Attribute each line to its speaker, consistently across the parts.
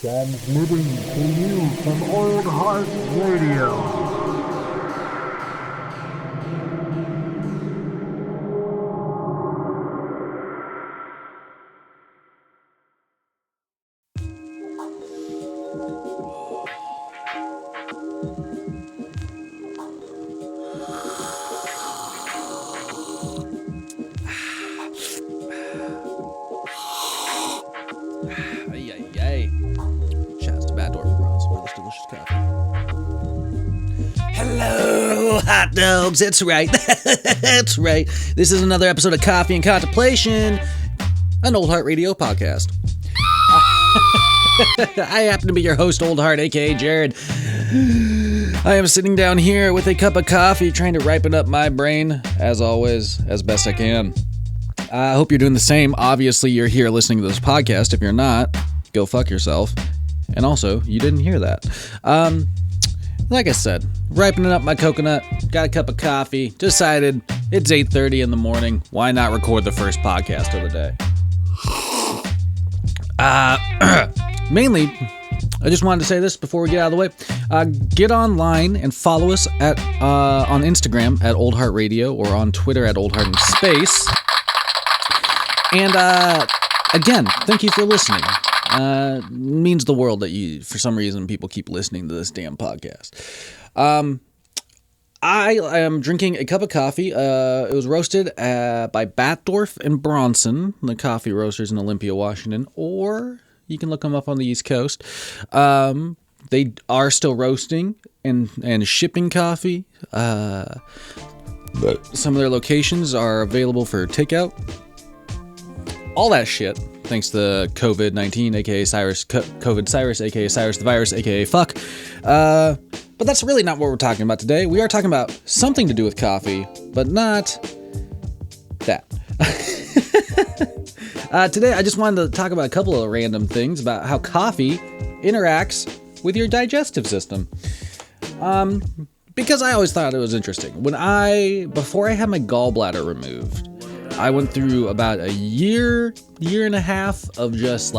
Speaker 1: Transmitting to you from Old Heart Radio.
Speaker 2: Hello, hot dogs. That's right. That's right. This is another episode of Coffee and Contemplation, an Old Heart Radio podcast. I happen to be your host, Old Heart, aka Jared. I am sitting down here with a cup of coffee, trying to ripen up my brain, as always, as best I can. I hope you're doing the same. Obviously, you're here listening to this podcast. If you're not, go fuck yourself. And also, you didn't hear that. Like I said, ripening up my coconut, got a cup of coffee, decided it's 8:30 in the morning. Why not record the first podcast of the day? Mainly, I just wanted to say this before we get out of the way. Get online and follow us at on Instagram at Old Heart Radio or on Twitter at Old Heart in Space. And again, thank you for listening. Means the world that you, for some reason, people keep listening to this damn podcast. I am drinking a cup of coffee. It was roasted by Batdorf and Bronson, the coffee roasters in Olympia, Washington, or you can look them up on the East Coast. They are still roasting and shipping coffee. Some of their locations are available for takeout. All that shit, thanks to COVID-19, aka Cyrus, COVID Cyrus, aka Cyrus the Virus, aka fuck. But that's really not what we're talking about today. We are talking about something to do with coffee, but not that. Today, I just wanted to talk about a couple of random things about how coffee interacts with your digestive system. Because I always thought it was interesting. Before I had my gallbladder removed, I went through about a year and a half of just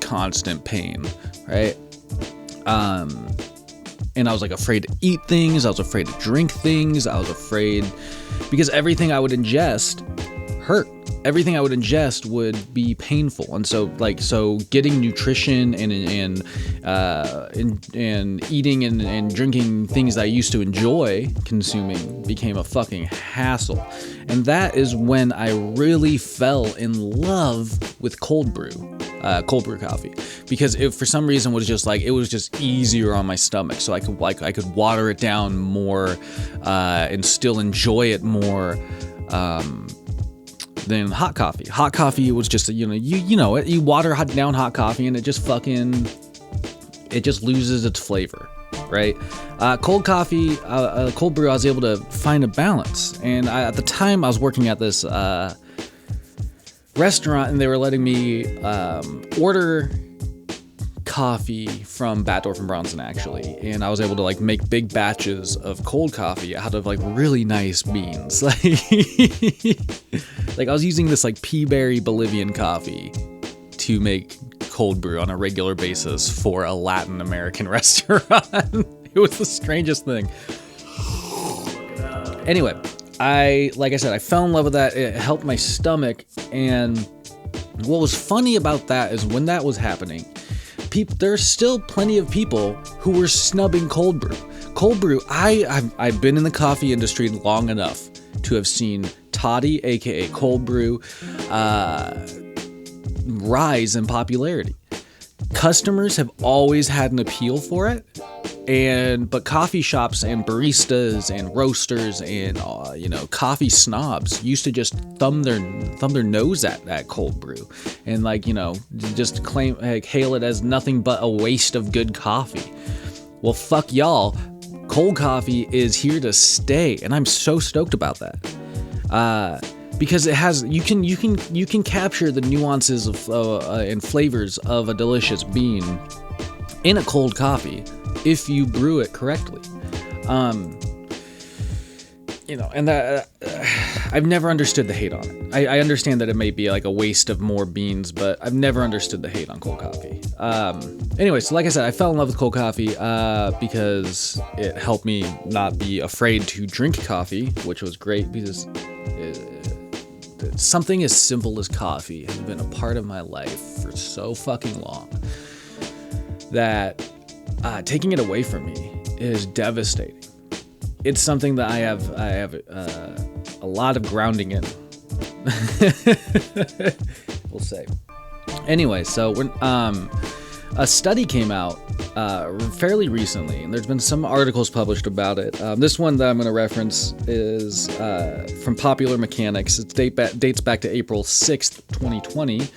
Speaker 2: constant pain, right? And I was afraid to eat things. I was afraid to drink things. I was afraid because everything I would ingest hurt. Everything I would ingest would be painful, and so getting nutrition and eating and drinking things I used to enjoy consuming became a fucking hassle. And that is when I really fell in love with cold brew coffee, because it for some reason was just easier on my stomach, so I could water it down more and still enjoy it more. Than hot coffee. Hot coffee was just, you water down hot coffee and it just loses its flavor, right? Cold coffee, cold brew, I was able to find a balance. And at the time I was working at this restaurant, and they were letting me order coffee from Batdorf and Bronson, actually, and I was able to make big batches of cold coffee out of really nice beans. I was using this pea-berry Bolivian coffee to make cold brew on a regular basis for a Latin American restaurant. It was the strangest thing. Anyway, I fell in love with that. It helped my stomach, and what was funny about that is when that was happening, there's still plenty of people who were snubbing cold brew. Cold brew, I've been in the coffee industry long enough to have seen toddy, aka cold brew, rise in popularity. Customers have always had an appeal for it, but coffee shops and baristas and roasters and coffee snobs used to just thumb their nose at cold brew and just hail it as nothing but a waste of good coffee. Well, fuck y'all. Cold coffee is here to stay, and I'm so stoked about that. Because it has, you can capture the nuances of and flavors of a delicious bean in a cold coffee if you brew it correctly. And that I've never understood the hate on it. I understand that it may be like a waste of more beans, but I've never understood the hate on cold coffee. Anyway, so like I said, I fell in love with cold coffee because it helped me not be afraid to drink coffee, which was great because something as simple as coffee has been a part of my life for so fucking long that taking it away from me is devastating. It's something that I have a lot of grounding in. We'll say. Anyway, so when a study came out fairly recently, and there's been some articles published about it. This one that I'm going to reference is from Popular Mechanics. It dates back to April 6th, 2020.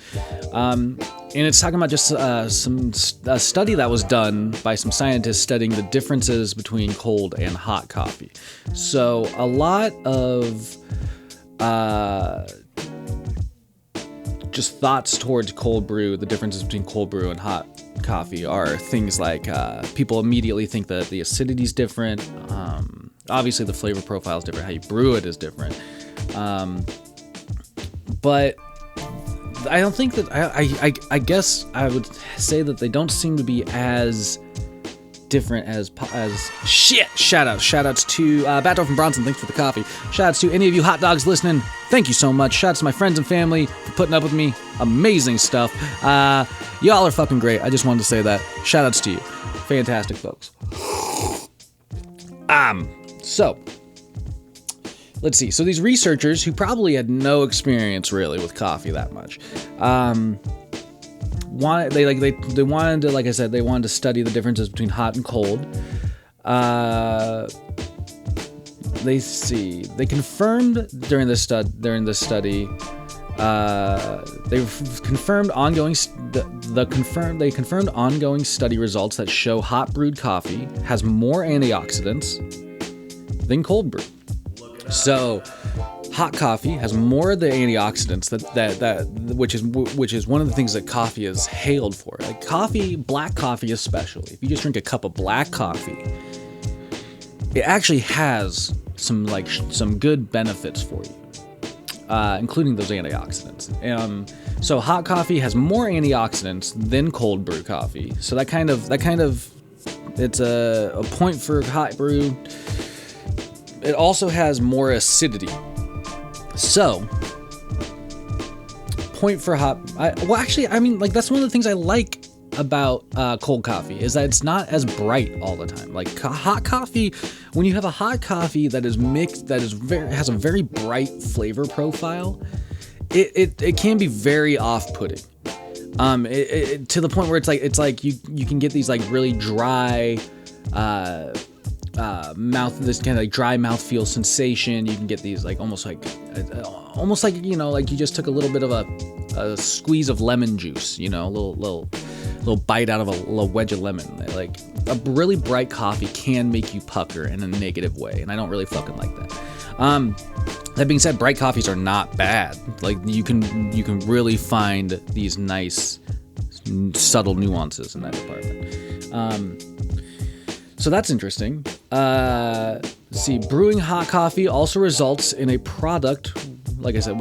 Speaker 2: And it's talking about just a study that was done by some scientists studying the differences between cold and hot coffee. So a lot of just thoughts towards cold brew, the differences between cold brew and hot coffee are things like people immediately think that the acidity is different. Obviously, the flavor profile is different. How you brew it is different. But I don't think that I guess I would say that they don't seem to be as different as shit. Shoutouts to Batdog from Bronson. Thanks for the coffee. Shoutouts to any of you hot dogs listening. Thank you so much. Shoutouts to my friends and family for putting up with me. Amazing stuff. Y'all are fucking great. I just wanted to say that. Shoutouts to you. Fantastic folks. So let's see. So these researchers who probably had no experience really with coffee that much, wanted to, like I said, they wanted to study the differences between hot and cold. They confirmed during this study. They confirmed ongoing study results that show hot brewed coffee has more antioxidants than cold brew. So, hot coffee has more of the antioxidants which is one of the things that coffee is hailed for. Like coffee, black coffee especially. If you just drink a cup of black coffee, it actually has some good benefits for you, including those antioxidants. So hot coffee has more antioxidants than cold brew coffee. So that kind of it's a point for hot brew. It also has more acidity. So, point for hot. That's one of the things I like about cold coffee is that it's not as bright all the time. Like hot coffee, when you have a hot coffee that is mixed, has a very bright flavor profile, it can be very off-putting. To the point where it's like you can get these like really dry this kind of like dry mouthfeel sensation. You can get these like almost like like you just took a little bit of a squeeze of lemon juice, a little bite out of a little wedge of lemon. Like a really bright coffee can make you pucker in a negative way, and I don't really fucking like that. That being said, bright coffees are not bad. Like you can really find these nice subtle nuances in that department. So that's interesting. See, brewing hot coffee also results in a product, like I said,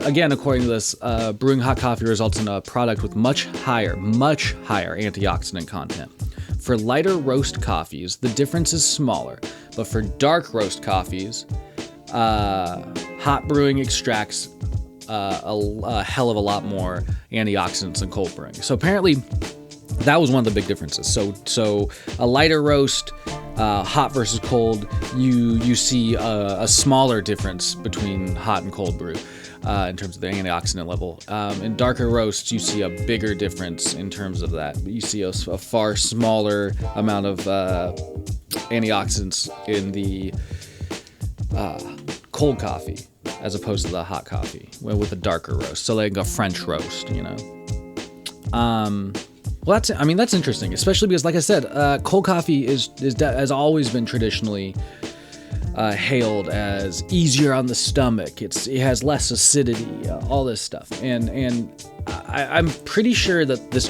Speaker 2: again, according to this, brewing hot coffee results in a product with much higher antioxidant content. For lighter roast coffees, the difference is smaller, but for dark roast coffees, hot brewing extracts a hell of a lot more antioxidants than cold brewing. So apparently, that was one of the big differences. So a lighter roast, hot versus cold, you see a smaller difference between hot and cold brew in terms of the antioxidant level. In darker roasts, you see a bigger difference in terms of that. You see a far smaller amount of antioxidants in the cold coffee as opposed to the hot coffee with a darker roast. So like a French roast, Well, that's interesting, especially because, like I said, cold coffee has always been traditionally hailed as easier on the stomach. It has less acidity, all this stuff, and I'm pretty sure that this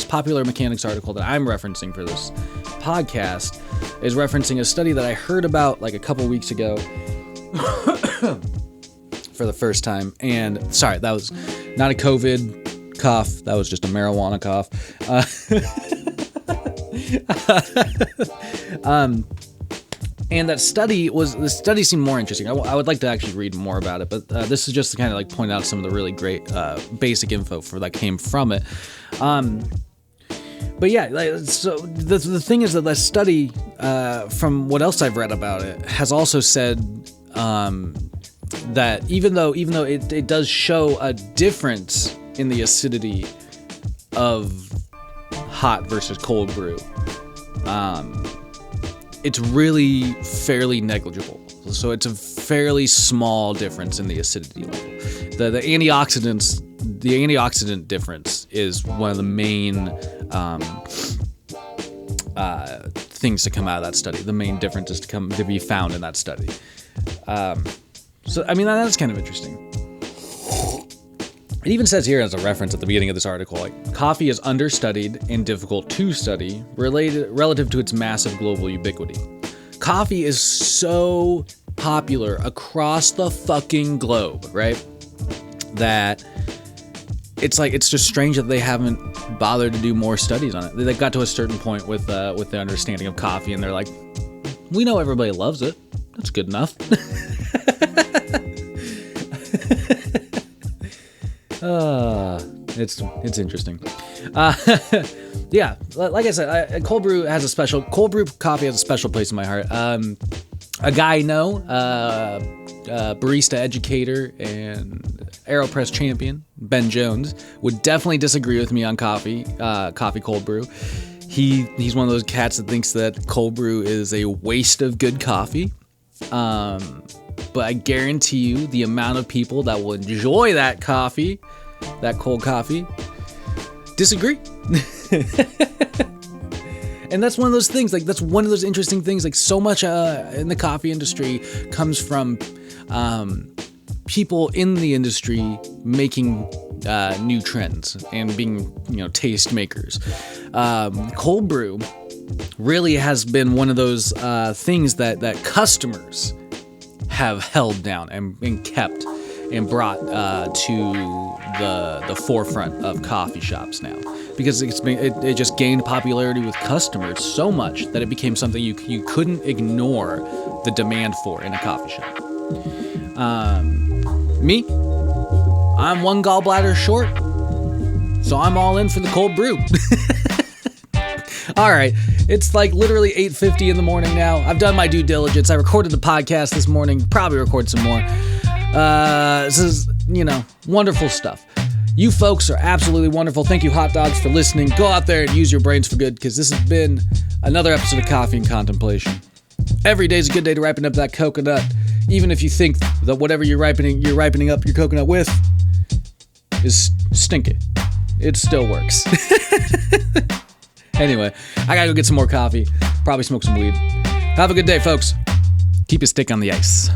Speaker 2: Popular Mechanics article that I'm referencing for this podcast is referencing a study that I heard about like a couple weeks ago. for the first time. And sorry, that was not a COVID cough. That was just a marijuana cough. And the study seemed more interesting. I would like to actually read more about it, but this is just to kind of like point out some of the really great basic info that came from it. But yeah, so the thing is that the study, from what else I've read about it, has also said that even though it does show a difference in the acidity of hot versus cold brew, it's really fairly negligible. So it's a fairly small difference in the acidity level. The antioxidant difference is one of the main things to come out of that study. The main differences to be found in that study. So I mean, that's kind of interesting. It even says here as a reference at the beginning of this article, like, coffee is understudied and difficult to study relative to its massive global ubiquity. Coffee is so popular across the fucking globe, right? That it's just strange that they haven't bothered to do more studies on it. They got to a certain point with the understanding of coffee, and they're like, we know everybody loves it. That's good enough. It's interesting. Yeah, like I said, cold brew coffee has a special place in my heart. A guy I know, barista educator and AeroPress champion, Ben Jones, would definitely disagree with me on coffee cold brew. He's one of those cats that thinks that cold brew is a waste of good coffee. But I guarantee you the amount of people that will enjoy that cold coffee, disagree. And that's one of those things, like, that's one of those interesting things, like, so much in the coffee industry comes from people in the industry making new trends and being, taste makers. Cold brew really has been one of those things that customers have held down and kept and brought to the forefront of coffee shops now, because it just gained popularity with customers so much that it became something you couldn't ignore the demand for in a coffee shop. Me, I'm one gallbladder short, so I'm all in for the cold brew. All right, it's like literally 8:50 in the morning now. I've done my due diligence. I recorded the podcast this morning, probably record some more. This is, wonderful stuff. You folks are absolutely wonderful. Thank you, hot dogs, for listening. Go out there and use your brains for good, because this has been another episode of Coffee and Contemplation. Every day's a good day to ripen up that coconut, even if you think that whatever you're ripening up your coconut with is stinky. It still works. Anyway, I gotta go get some more coffee, probably smoke some weed. Have a good day, folks. Keep your stick on the ice.